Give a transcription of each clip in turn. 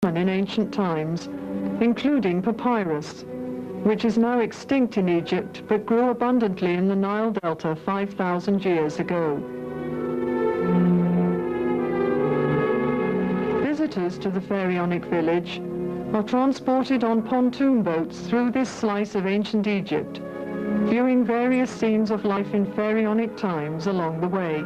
common in ancient times, including papyrus, which is now extinct in Egypt but grew abundantly in the Nile Delta 5,000 years ago. Visitors to the pharaonic village are transported on pontoon boats through this slice of ancient Egypt, viewing various scenes of life in pharaonic times along the way.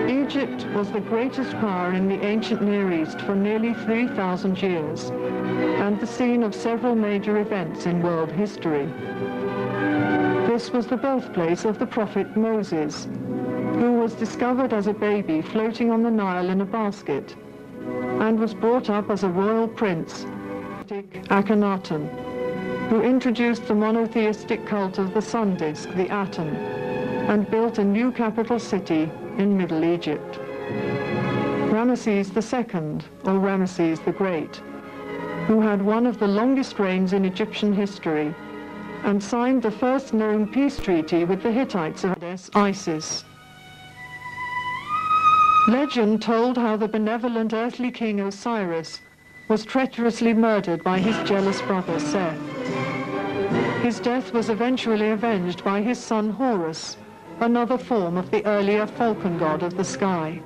Egypt was the greatest power in the ancient Near East for nearly 3,000 years, and the scene of several major events in world history. This was the birthplace of the prophet Moses, who was discovered as a baby floating on the Nile in a basket, and was brought up as a royal prince, Akhenaten, who introduced the monotheistic cult of the sun disk, the Aten, and built a new capital city in Middle Egypt. Ramesses II, or Ramesses the Great, who had one of the longest reigns in Egyptian history, and signed the first known peace treaty with the Hittites of Isis. Legend told how the benevolent earthly king Osiris was treacherously murdered by his jealous brother Seth. His death was eventually avenged by his son Horus, another form of the earlier falcon god of the sky.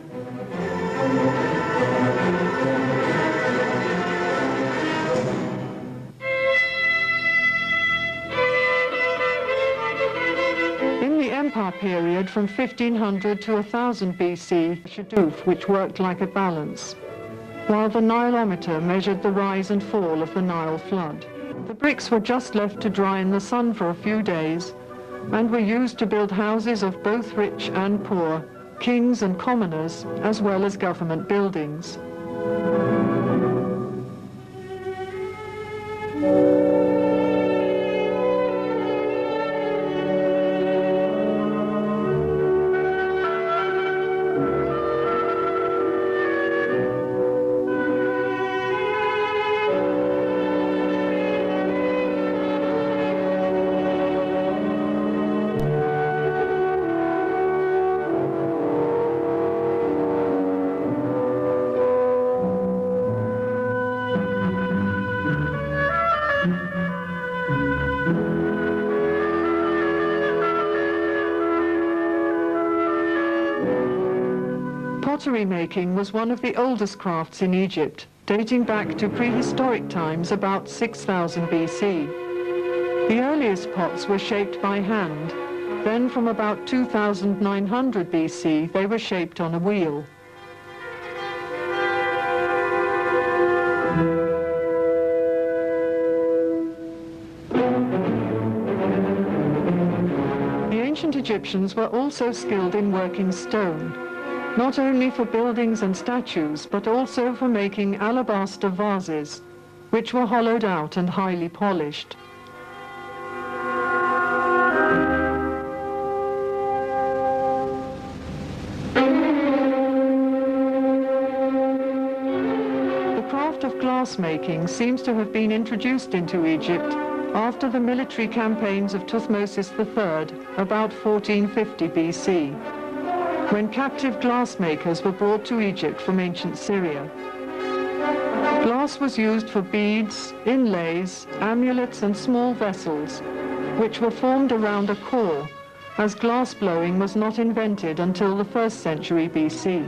In the Empire period from 1500 to 1000 BC, Shadoof, which worked like a balance, while the Nilometer measured the rise and fall of the Nile flood. The bricks were just left to dry in the sun for a few days, and were used to build houses of both rich and poor, kings and commoners, as well as government buildings. Pottery making was one of the oldest crafts in Egypt, dating back to prehistoric times about 6000 BC. The earliest pots were shaped by hand. Then from about 2900 BC, they were shaped on a wheel. The ancient Egyptians were also skilled in working stone, not only for buildings and statues, but also for making alabaster vases, which were hollowed out and highly polished. The craft of glass making seems to have been introduced into Egypt after the military campaigns of Thutmose III, about 1450 BC. When captive glassmakers were brought to Egypt from ancient Syria. Glass was used for beads, inlays, amulets and small vessels, which were formed around a core, as glass blowing was not invented until the 1st century BC.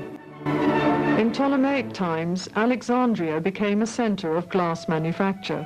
In Ptolemaic times, Alexandria became a center of glass manufacture.